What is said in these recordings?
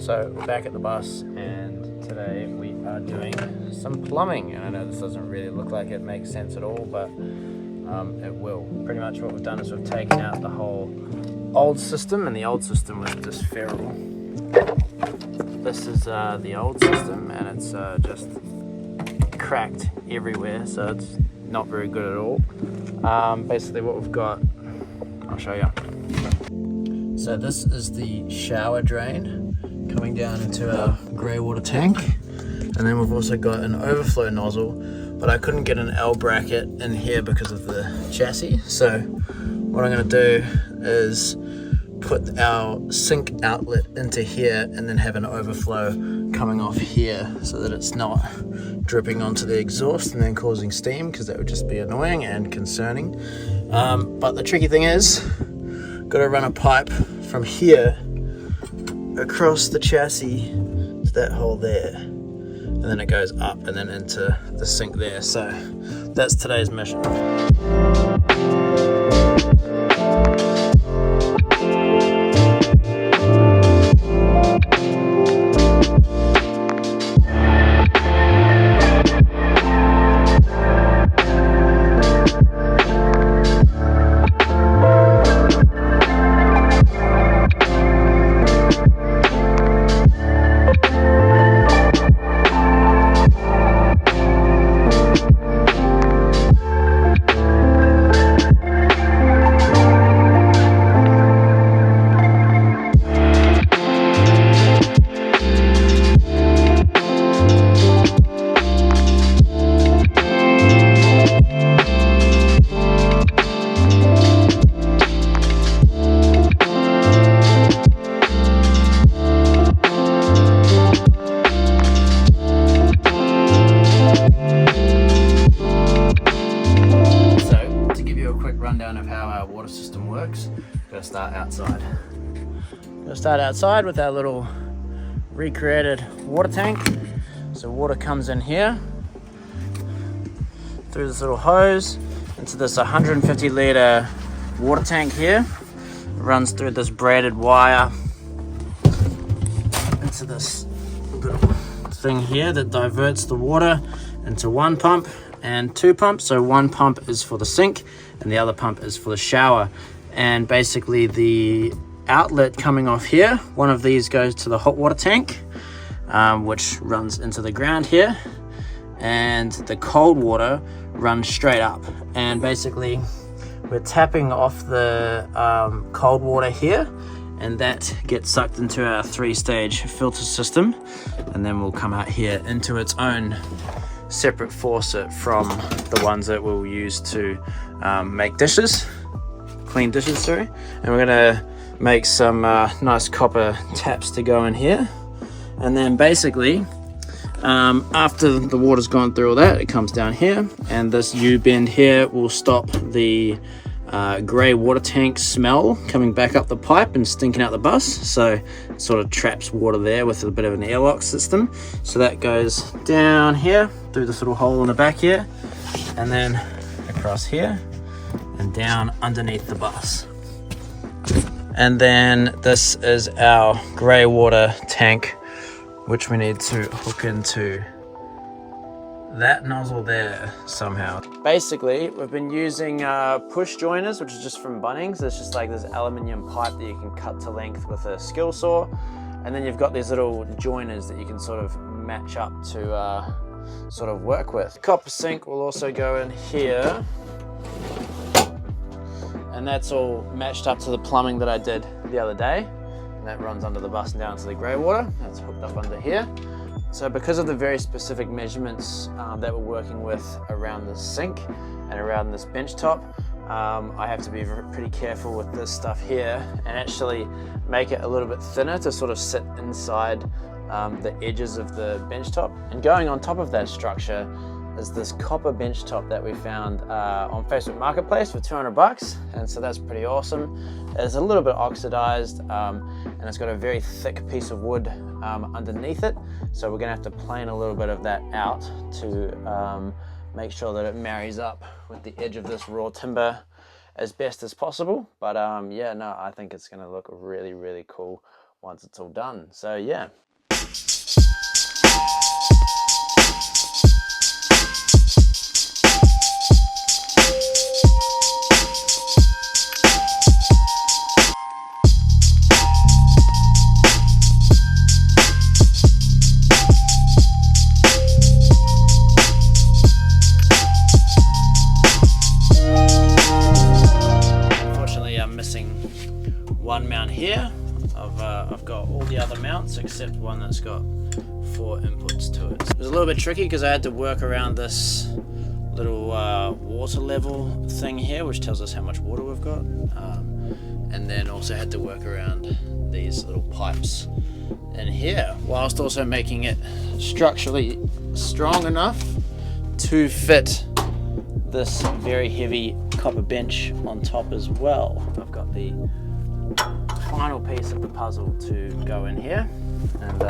So we're back at the bus, and today we are doing some plumbing. And I know this doesn't really look like it makes sense at all, but it will. Pretty much what we've done is we've taken out the whole old system, and the old system was just feral. This is the old system, and it's just cracked everywhere, so it's not very good at all. Basically what we've got, I'll show you. So this is the shower drain coming down into our grey water tank, and then we've also got an overflow nozzle, but I couldn't get an L bracket in here because of the chassis. So what I'm going to do is put our sink outlet into here and then have an overflow coming off here so that it's not dripping onto the exhaust and then causing steam, because that would just be annoying and concerning. But the tricky thing is, got to run a pipe from here across the chassis to that hole there, and then it goes up and then into the sink there. So that's today's mission. Of how our water system works. Gotta start outside. Gotta start outside with our little recreated water tank. So water comes in here through this little hose into this 150 litre water tank here. It runs through this braided wire into this little thing here that diverts the water into one pump and two pumps. So one pump is for the sink and the other pump is for the shower. And basically the outlet coming off here, one of these goes to the hot water tank, which runs into the ground here, and the cold water runs straight up. And basically we're tapping off the cold water here, and that gets sucked into our 3-stage filter system, and then we'll come out here into its own separate faucet from the ones that we'll use to make dishes, clean dishes, sorry. And we're gonna make some nice copper taps to go in here, and then basically after the water's gone through all that, it comes down here, and this U-bend here will stop the grey water tank smell coming back up the pipe and stinking out the bus. So it sort of traps water there with a bit of an airlock system. So that goes down here through this little hole in the back here, and then across here and down underneath the bus. And then this is our grey water tank, which we need to hook into that nozzle there somehow. Basically, we've been using push joiners, which is just from Bunnings. It's just like this aluminium pipe that you can cut to length with a skill saw, and then you've got these little joiners that you can sort of match up to sort of work with. Copper sink will also go in here, and that's all matched up to the plumbing that I did the other day, and that runs under the bus and down to the grey water. That's hooked up under here. So because of the very specific measurements that we're working with around the sink and around this bench top, I have to be pretty careful with this stuff here and actually make it a little bit thinner to sort of sit inside the edges of the bench top. And going on top of that structure is this copper bench top that we found on Facebook Marketplace for 200 bucks, and so that's pretty awesome. It's a little bit oxidized, and it's got a very thick piece of wood underneath it, so we're gonna have to plane a little bit of that out to make sure that it marries up with the edge of this raw timber as best as possible. But yeah, no, I think it's gonna look really, really cool once it's all done. So yeah. One mount here. I've got all the other mounts except one that's got 4 inputs to it. It was a little bit tricky because I had to work around this little water level thing here, which tells us how much water we've got, and then also had to work around these little pipes in here, whilst also making it structurally strong enough to fit this very heavy copper bench on top as well. I've got the final piece of the puzzle to go in here, and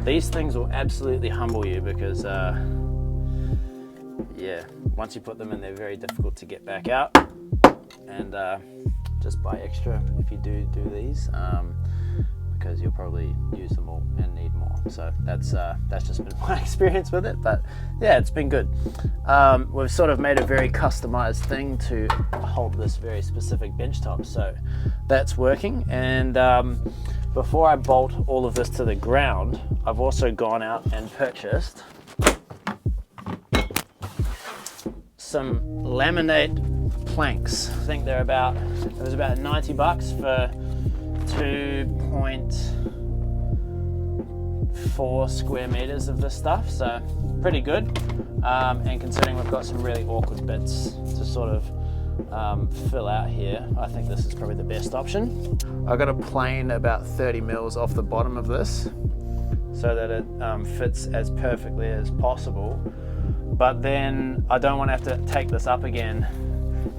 these things will absolutely humble you because yeah, once you put them in, they're very difficult to get back out, and just buy extra if you do these, because you'll probably use them all and need more. So that's just been my experience with it, but yeah, it's been good. We've sort of made a very customized thing to hold this very specific bench top, so that's working. And before I bolt all of this to the ground, I've also gone out and purchased some laminate planks. I think they're about, it was about 90 bucks for 2.4 square meters of this stuff, so pretty good. And considering we've got some really awkward bits to sort of fill out here, I think this is probably the best option. I got a plane about 30 mils off the bottom of this so that it fits as perfectly as possible, but then I don't want to have to take this up again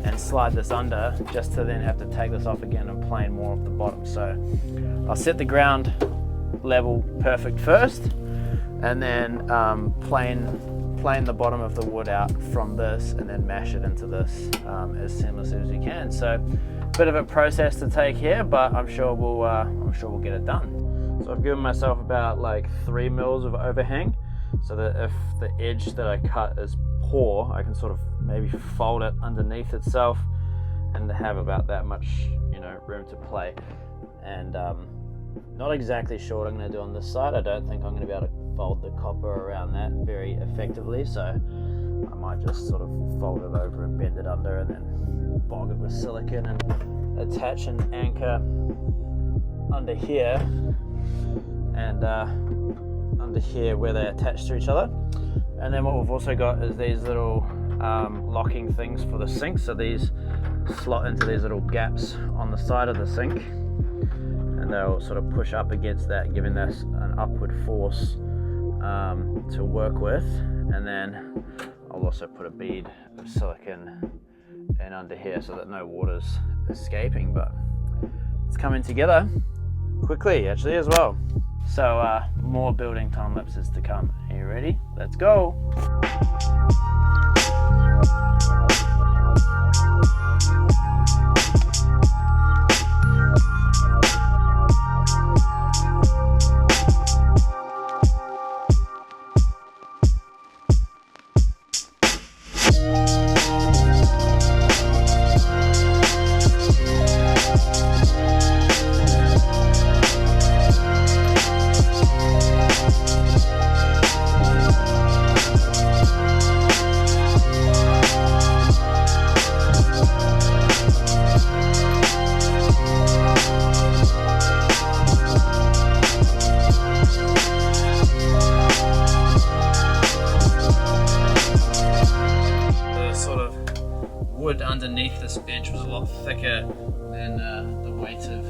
and slide this under just to then have to take this off again and plane more off the bottom. So I'll set the ground level perfect first, and then plane the bottom of the wood out from this, and then mash it into this as seamlessly as you can. So bit of a process to take here, but I'm sure we'll get it done. So I've given myself about like 3 mils of overhang, so that if the edge that I cut is poor, I can sort of maybe fold it underneath itself and have about that much, you know, room to play. And not exactly sure what I'm going to do on this side. I don't think I'm going to be able to fold the copper around that very effectively, so I might just sort of fold it over and bend it under, and then bog it with silicone and attach an anchor under here and under here where they attach to each other. And then what we've also got is these little locking things for the sink, so these slot into these little gaps on the side of the sink, and they'll sort of push up against that, giving us an upward force to work with. And then I'll also put a bead of silicone in under here so that no water's escaping, but it's coming together quickly actually as well. So more building time lapses to come. Are you ready? Let's go. Underneath this bench was a lot thicker than the weight of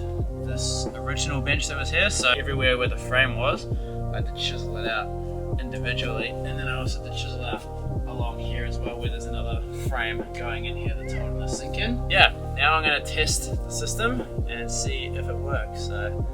this original bench that was here, so everywhere where the frame was, I had to chisel it out individually, and then I also had to chisel out along here as well where there's another frame going in here that's holding the sink in. Yeah, now I'm going to test the system and see if it works. So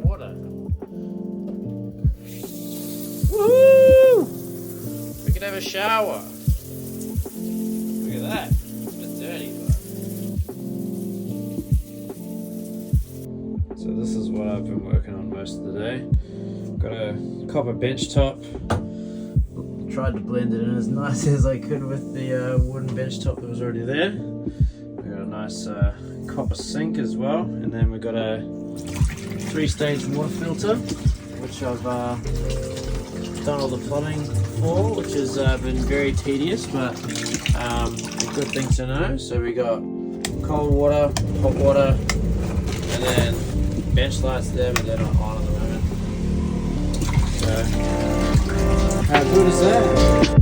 water. Woo! We can have a shower. Look at that. It's a bit dirty, but... So this is what I've been working on most of the day. Got a copper bench top. Tried to blend it in as nice as I could with the wooden bench top that was already there. We got a nice copper sink as well, and then we got a 3-stage water filter, which I've done all the plumbing for, which has been very tedious, but a good thing to know. So we got cold water, hot water, and then bench lights there, but they're not on at the moment. So how good is that?